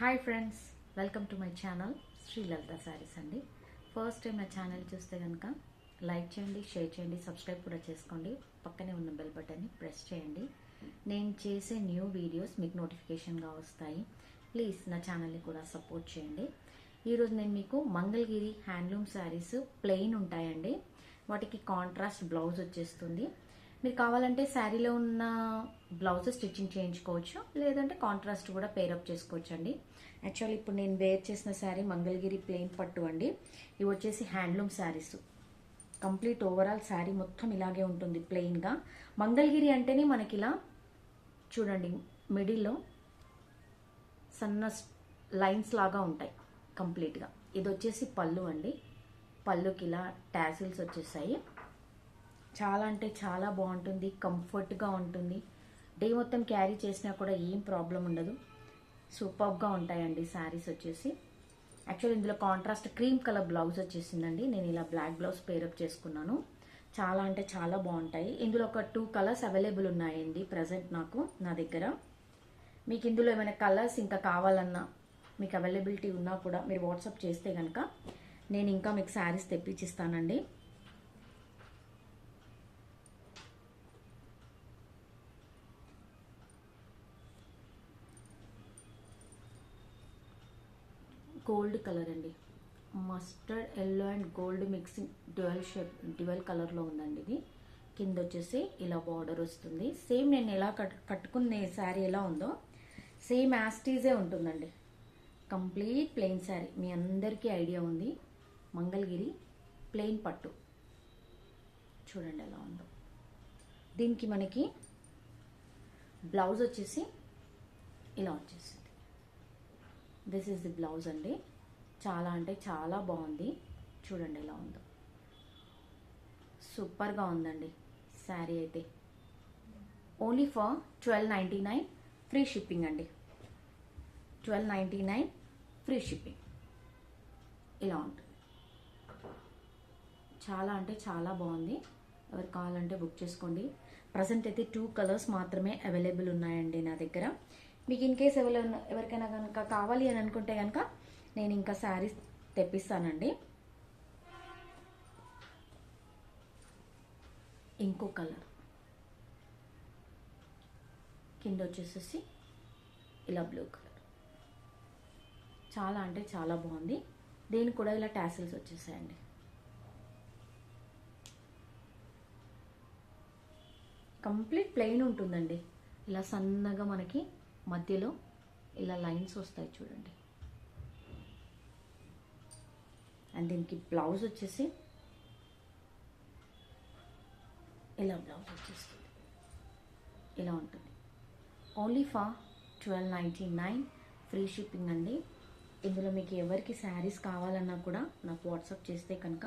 Hi friends, welcome to my channel Sri Lalitha Sarees అండి. First time నా channel చూస్తే కనుక లైక్ చేయండి, షేర్ చేయండి, సబ్స్క్రైబ్ కూడా చేసుకోండి. పక్కనే ఉన్న బెల్ బటన్ని ప్రెస్ చేయండి. నేను చేసే న్యూ వీడియోస్ మీకు నోటిఫికేషన్గా వస్తాయి. ప్లీజ్ నా ఛానల్ని కూడా సపోర్ట్ చేయండి. ఈరోజు నేను మీకు మంగళగిరి హ్యాండ్లూమ్ శారీస్ ప్లెయిన్ ఉంటాయండి. వాటికి కాంట్రాస్ట్ బ్లౌజ్ వచ్చేస్తుంది. మీరు కావాలంటే శారీలో ఉన్న బ్లౌజ్ స్టిచ్చింగ్ చేయించుకోవచ్చు, లేదంటే కాంట్రాస్ట్ కూడా పేరప్ చేసుకోవచ్చు అండి. యాక్చువల్లీ ఇప్పుడు నేను వేర్ చేసిన శారీ మంగళగిరి ప్లెయిన్ పట్టు అండి. ఇవి వచ్చేసి handloom saris. Complete overall sari మొత్తం ఇలాగే ఉంటుంది ప్లెయిన్గా. మంగళగిరి అంటేనే మనకి ఇలా చూడండి, మిడిల్లో సన్న లైన్స్ లాగా ఉంటాయి కంప్లీట్గా. ఇది వచ్చేసి పళ్ళు అండి. పళ్ళుకి ఇలా టాసిల్స్ వచ్చేసాయి. చాలా అంటే చాలా బాగుంటుంది, కంఫర్ట్గా ఉంటుంది. డే మొత్తం క్యారీ చేసినా కూడా ఏం ప్రాబ్లం ఉండదు. సూపర్గా ఉంటాయండి శారీస్ వచ్చేసి. యాక్చువల్లీ ఇందులో కాంట్రాస్ట్ క్రీమ్ కలర్ బ్లౌజ్ వచ్చేసిందండి. నేను ఇలా బ్లాక్ బ్లౌజ్ పేరప్ చేసుకున్నాను. చాలా అంటే చాలా బాగుంటాయి. ఇందులో ఒక 2 కలర్స్ అవైలబుల్ ఉన్నాయండి ప్రజెంట్ నా దగ్గర. మీకు ఇందులో ఏమైనా కలర్స్ ఇంకా కావాలన్నా, మీకు అవైలబిలిటీ ఉన్నా కూడా మీరు వాట్సాప్ చేస్తే కనుక నేను ఇంకా మీకు శారీస్ తెప్పించిస్తానండి. గోల్డ్ కలర్ అండి. Mustard yellow and gold mixing dual కలర్లో ఉందండి ఇది. కింద వచ్చేసి ఇలా బార్డర్ వస్తుంది. సేమ్ నేను ఎలా కట్టుకునే శారీ ఎలా ఉందో సేమ్ యాస్టీజే ఉంటుందండి. Complete plain sari. మీ అందరికీ ఐడియా ఉంది, మంగళగిరి ప్లెయిన్ పట్టు. చూడండి ఎలా ఉందో. దీనికి మనకి బ్లౌజ్ వచ్చేసి ఇలా వచ్చేసింది. దిస్ ఈజ్ ది బ్లౌజ్ అండి. చాలా అంటే చాలా బాగుంది. చూడండి ఎలా ఉందో. సూపర్గా ఉందండి శారీ అయితే. ఓన్లీ ఫర్ 1299 ఫ్రీ షిప్పింగ్ అండి. 1299 ఫ్రీ షిప్పింగ్. ఇలా ఉంటుంది. చాలా అంటే చాలా బాగుంది. ఎవరు కావాలంటే బుక్ చేసుకోండి. ప్రజెంట్ అయితే 2 కలర్స్ మాత్రమే అవైలబుల్ ఉన్నాయండి నా దగ్గర. మీకు ఇన్ కేస్ ఎవరికైనా కనుక కావాలి అని అనుకుంటే కనుక నేను ఇంకా శారీస్ తెప్పిస్తానండి. ఇంకో కలర్ కింద వచ్చేసేసి ఇలా బ్లూ కలర్. చాలా అంటే చాలా బాగుంది. దీనికి కూడా ఇలా టాసిల్స్ వచ్చేసాయండి. కంప్లీట్ ప్లెయిన్ ఉంటుందండి. ఇలా సన్నగా మనకి మధ్యలో ఇలా లైన్స్ వస్తాయి చూడండి. అండ్ దీనికి బ్లౌజ్ వచ్చేసి ఇలా బ్లౌజ్ వచ్చేస్తుంది. ఇలా ఉంటుంది. ఓన్లీ ఫర్ 1299 ఫ్రీ షిప్పింగ్ అండి. ఇందులో మీకు ఎవరికి శారీస్ కావాలన్నా కూడా నాకు వాట్సాప్ చేస్తే కనుక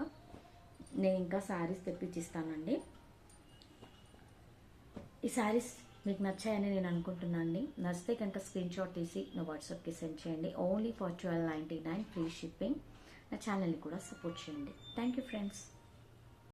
నేను ఇంకా శారీస్ తెప్పించిస్తానండి. ఈ శారీస్ మీకు నచ్చాయని నేను అనుకుంటున్నాను అండి. నచ్చితే కనుక స్క్రీన్ షాట్ తీసి నా వాట్సాప్కి సెండ్ చేయండి. Only for 1299 free shipping. నా ఛానల్ని కూడా సపోర్ట్ చేయండి. Thank you friends.